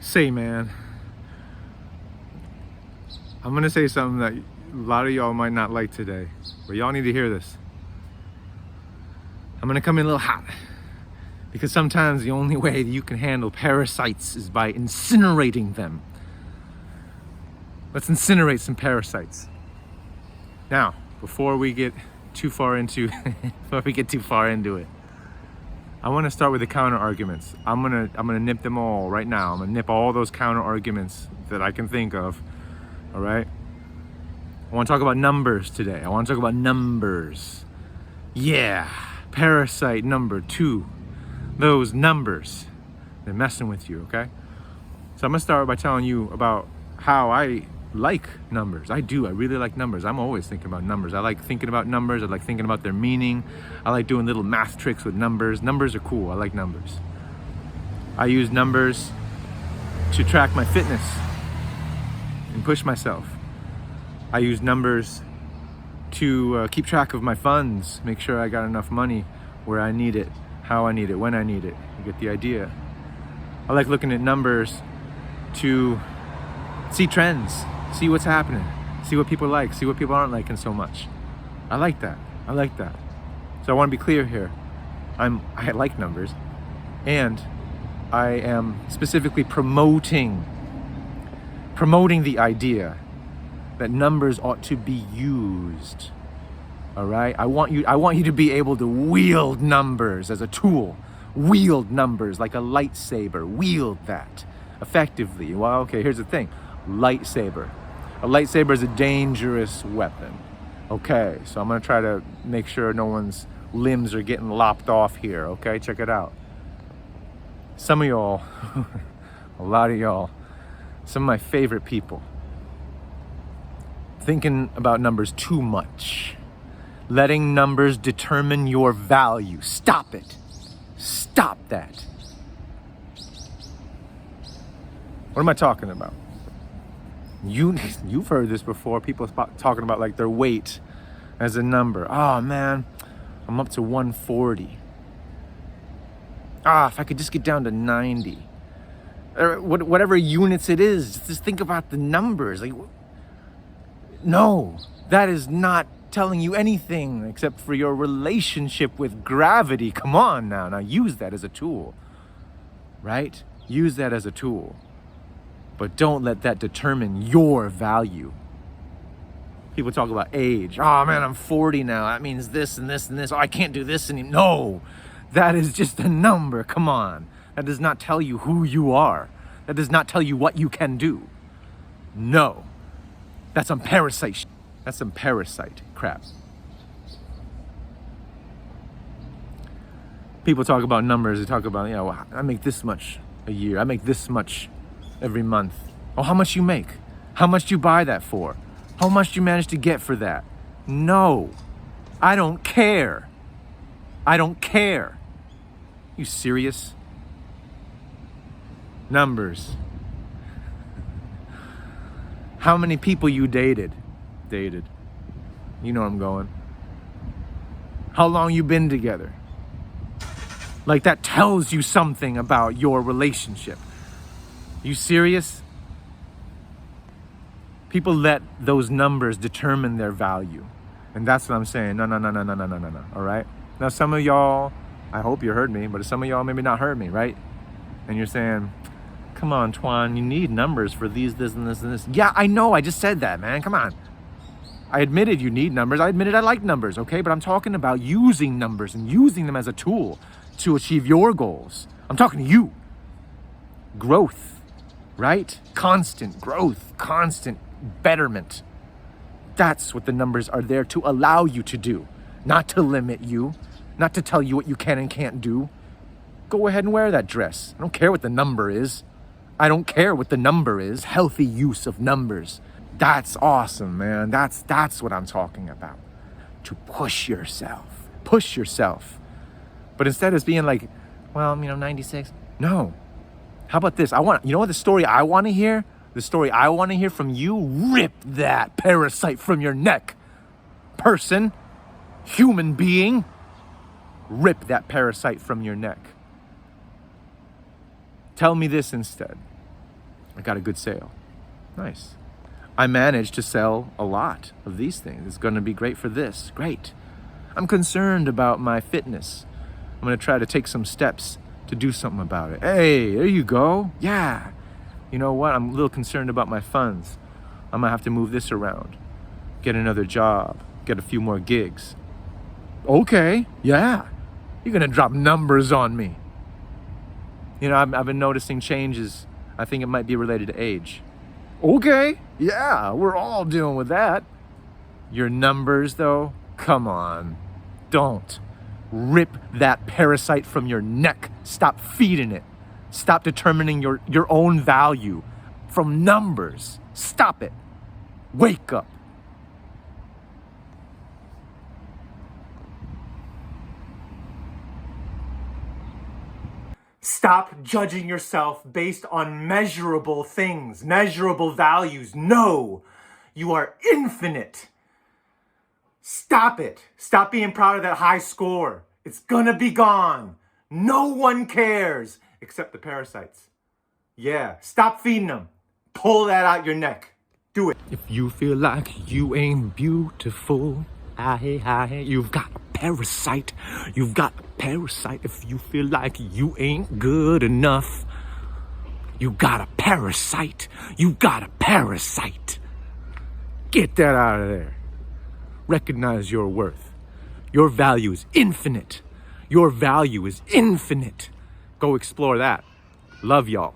Say, man, I'm gonna say something that a lot of y'all might not like today, but y'all need to hear this. I'm gonna come in a little hot because sometimes the only way that you can handle parasites is by incinerating them. Let's incinerate some parasites. Now, before we get too far into it, I want to start with the counter arguments. I'm gonna nip them all right now. I'm gonna nip all those counter arguments that I can think of. All right. I want to talk about numbers today. I want to talk about numbers. Yeah, Parasite number 2. Those numbers, they're messing with you. Okay. So I'm gonna start by telling you about how I like numbers. I really like numbers. I'm always thinking about numbers. I like thinking about numbers. I like thinking about their meaning. I like doing little math tricks with numbers. Numbers are cool. I like numbers. I use numbers to track my fitness and push myself. I use numbers to keep track of my funds, make sure I got enough money where I need it, how I need it, when I need it. You get the idea. I like looking at numbers to see trends, see what's happening, see what people like, see what people aren't liking so much. I like that. So I want to be clear here. I like numbers, and I am specifically promoting the idea that numbers ought to be used. All right? I want you to be able to wield numbers as a tool. Wield numbers like a lightsaber. Wield that effectively. Well, okay, here's the thing. Lightsaber. A lightsaber is a dangerous weapon. Okay, so I'm gonna try to make sure no one's limbs are getting lopped off here. Okay, check it out. Some of y'all, a lot of y'all, some of my favorite people, thinking about numbers too much. Letting numbers determine your value. Stop it. Stop that. What am I talking about? You've heard this before. People talking about like their weight as a number. Oh man, I'm up to 140. If I could just get down to 90. Or whatever units it is, just think about the numbers. Like, no, that is not telling you anything except for your relationship with gravity. Come on now use that as a tool, right? Use that as a tool. But don't let that determine your value. People talk about age. Oh man, I'm 40 now. That means this and this and this. Oh, I can't do this anymore. No, that is just a number. Come on. That does not tell you who you are. That does not tell you what you can do. No. That's some parasite. That's some parasite crap. People talk about numbers. They talk about, well, I make this much a year. I make this much every month. Oh, how much you make? How much do you buy that for? How much do you manage to get for that? No, I don't care. I don't care. You serious? Numbers. How many people you dated? You know where I'm going. How long you been together? Like that tells you something about your relationship. You serious? People let those numbers determine their value. And that's what I'm saying. No. All right? Now, some of y'all, I hope you heard me, but some of y'all maybe not heard me, right? And you're saying, come on, Twan, you need numbers for these, this, and this, and this. Yeah, I know. I just said that, man. Come on. I admitted you need numbers. I admitted I like numbers, okay? But I'm talking about using numbers and using them as a tool to achieve your goals. I'm talking to you. Growth, right? Constant growth, constant betterment. That's what the numbers are there to allow you to do, not to limit you, not to tell you what you can and can't do. Go ahead and wear that dress. I don't care what the number is. Healthy use of numbers. That's awesome, man. That's what I'm talking about. To push yourself. But instead of being like, well, 96. No. How about this? You know what the story I want to hear? The story I want to hear from you? Rip that parasite from your neck. Person, human being, rip that parasite from your neck. Tell me this instead. I got a good sale. Nice. I managed to sell a lot of these things. It's going to be great for this. Great. I'm concerned about my fitness. I'm going to try to take some steps to do something about it. Hey, there you go. Yeah. You know what? I'm a little concerned about my funds. I'm going to have to move this around. Get another job. Get a few more gigs. Okay. Yeah. You're going to drop numbers on me. You know, I've been noticing changes. I think it might be related to age. Okay. Yeah, we're all dealing with that. Your numbers, though? Come on. Don't. Rip that parasite from your neck. Stop feeding it. Stop determining your own value from numbers. Stop it. Wake up. Stop judging yourself based on measurable things, measurable values. No, you are infinite. Stop it. Stop being proud of that high score. It's gonna be gone. No one cares except the parasites. Yeah, stop feeding them. Pull that out your neck. Do it. If you feel like you ain't beautiful, you've got a parasite. You've got a parasite. If you feel like you ain't good enough, you got a parasite. You got a parasite. Get that out of there. Recognize your worth. Your value is infinite. Your value is infinite. Go explore that. Love y'all.